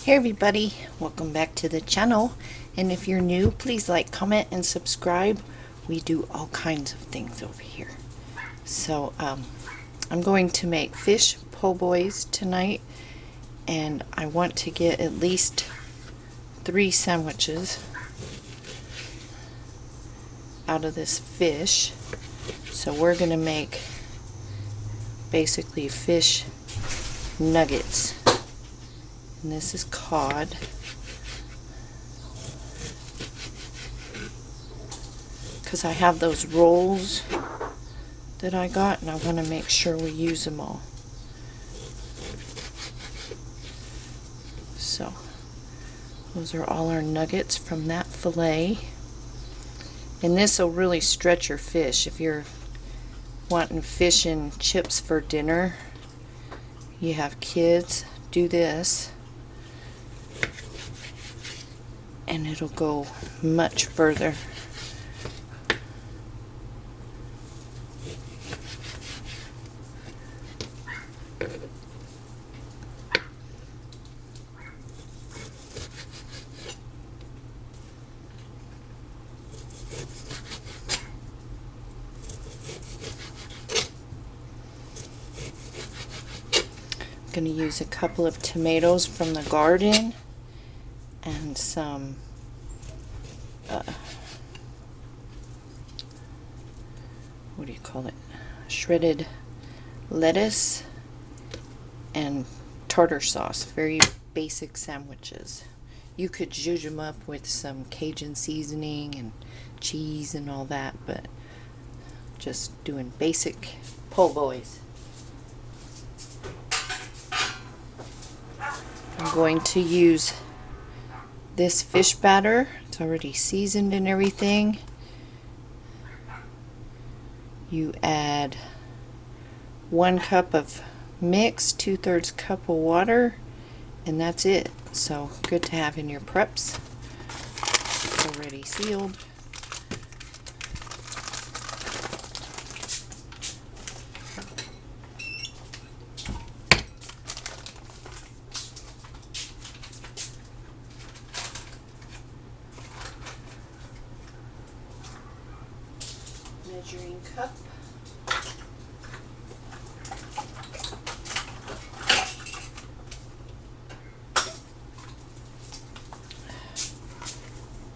Hey everybody, welcome back to the channel, and if you're new, please like, comment, and subscribe. We do all kinds of things over here. So I'm going to make fish po' boys tonight, and I want to get at least 3 sandwiches out of this fish. So we're gonna make basically fish nuggets. And this is cod. Because I have those rolls that I got and I want to make sure we use them all. So those are all our nuggets from that fillet. And this will really stretch your fish. If you're wanting fish and chips for dinner, you have kids, do this. And it'll go much further. I'm going to use a couple of tomatoes from the garden and some what do you call it? Shredded lettuce and tartar sauce. Very basic sandwiches. You could zhuzh them up with some Cajun seasoning and cheese and all that, but just doing basic po' boys. I'm going to use this fish batter. It's already seasoned and everything. You add 1 cup of mix, 2/3 cup of water, and that's it. So good to have in your preps. It's already sealed. Measuring cup.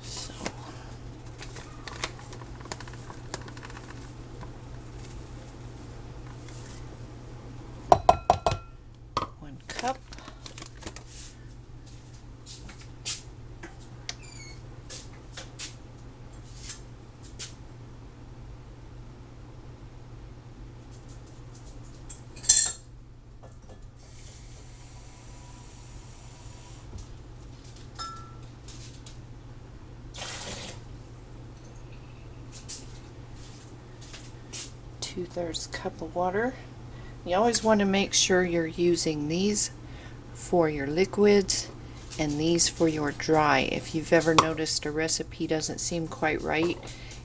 So 1 cup. Two-thirds cup of water. You always want to make sure you're using these for your liquids and these for your dry. If you've ever noticed a recipe doesn't seem quite right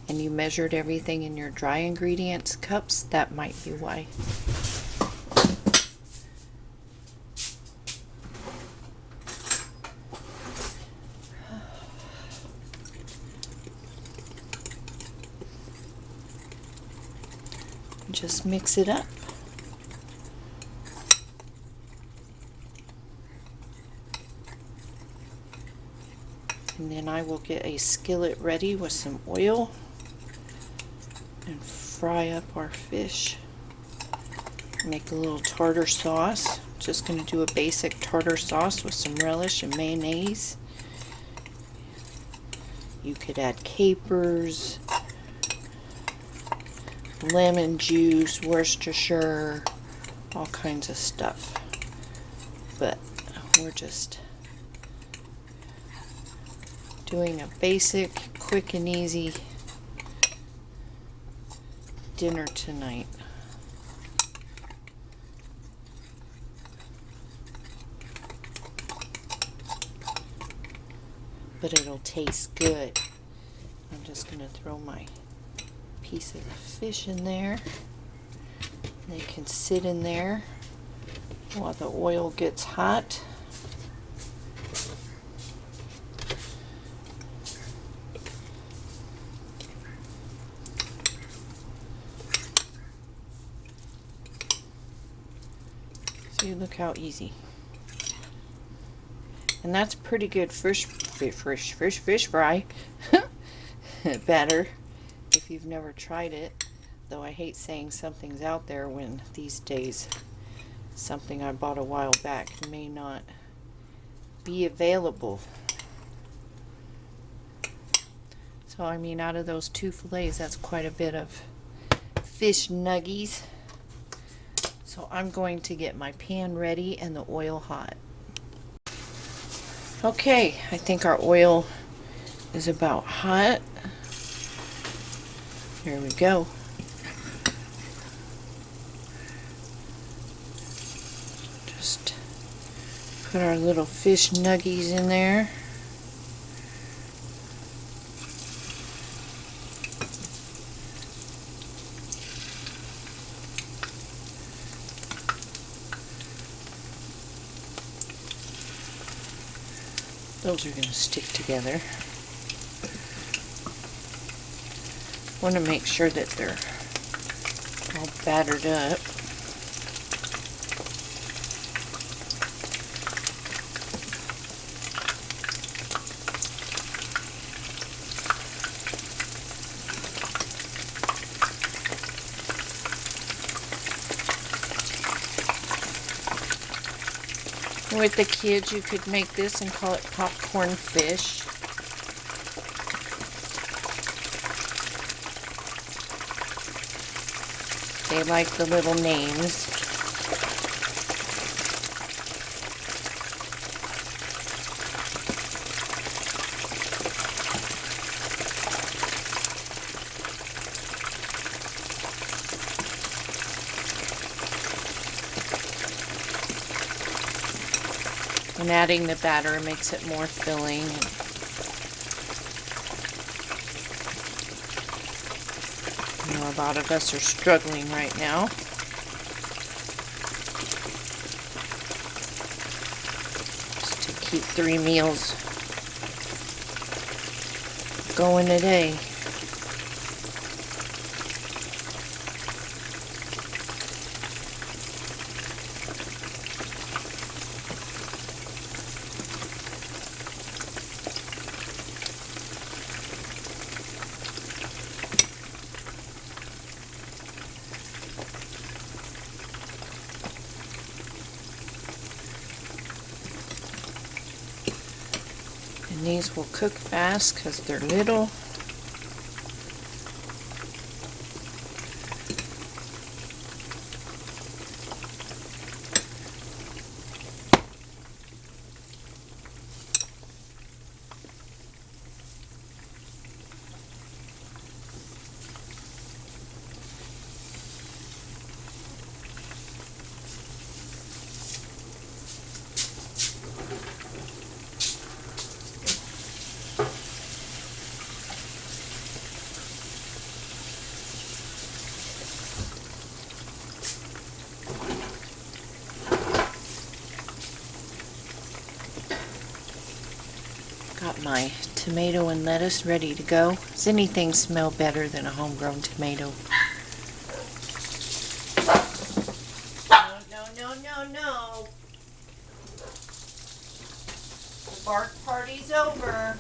and you measured everything in your dry ingredients cups, that might be why. Just mix it up. And then I will get a skillet ready with some oil and fry up our fish. Make a little tartar sauce. Just going to do a basic tartar sauce with some relish and mayonnaise. You could add capers, lemon juice, Worcestershire, all kinds of stuff. But we're just doing a basic, quick and easy dinner tonight. But it'll taste good. I'm just going to throw my piece of the fish in there. They can sit in there while the oil gets hot. See, look how easy. And that's pretty good fish fry batter if you've never tried it. Though I hate saying something's out there when these days something I bought a while back may not be available. So I mean, out of those 2 fillets, that's quite a bit of fish nuggies. So I'm going to get my pan ready and the oil hot. Okay, I think our oil is about hot. Here we go. Just put our little fish nuggies in there. Those are going to stick together. Want to make sure that they're all battered up. With the kids, you could make this and call it popcorn fish. They like the little names. And adding the batter makes it more filling. You know, a lot of us are struggling right now. Just to keep 3 meals going a day. And these will cook fast because they're little. Got my tomato and lettuce ready to go. Does anything smell better than a homegrown tomato? No. The bark party's over.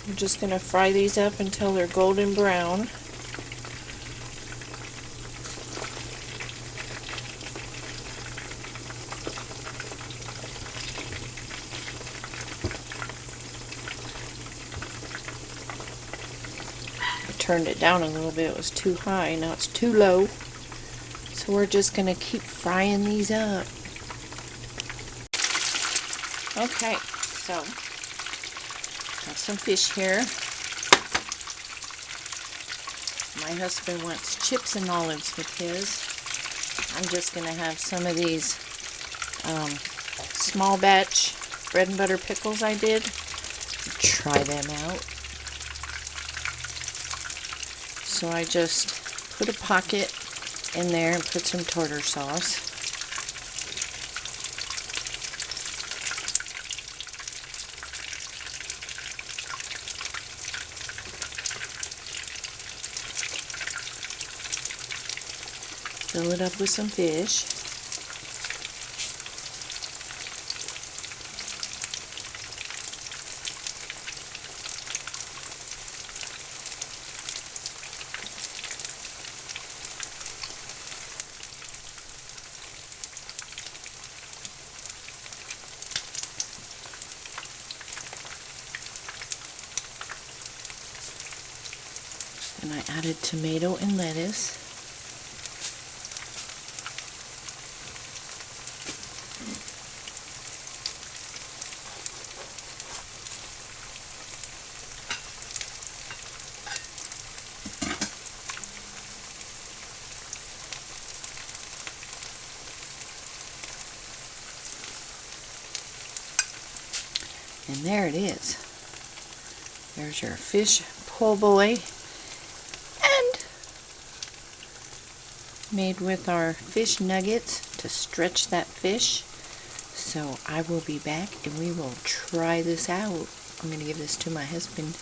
I'm just going to fry these up until they're golden brown. Turned it down a little bit. It was too high. Now it's too low. So we're just going to keep frying these up. Okay, so got some fish here. My husband wants chips and olives with his. I'm just going to have some of these small batch bread and butter pickles I did. Try them out. So I just put a pocket in there and put some tartar sauce. Fill it up with some fish. And I added tomato and lettuce. And there it is. There's your fish po' boy. And made with our fish nuggets to stretch that fish. So I will be back and we will try this out. I'm going to give this to my husband.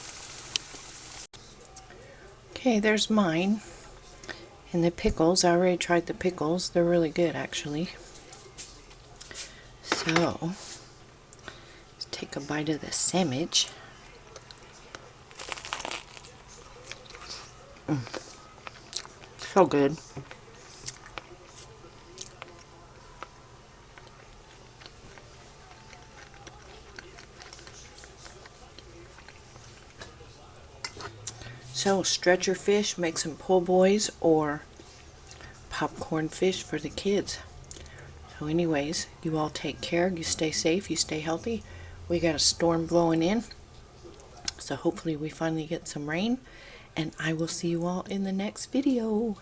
Okay, there's mine. And the pickles, I already tried the pickles. They're really good actually. So, let's take a bite of the sandwich. So good. So stretch your fish, make some po' boys or popcorn fish for the kids. So anyways, you all take care, you stay safe, you stay healthy. We got a storm blowing in, so hopefully we finally get some rain, and I will see you all in the next video.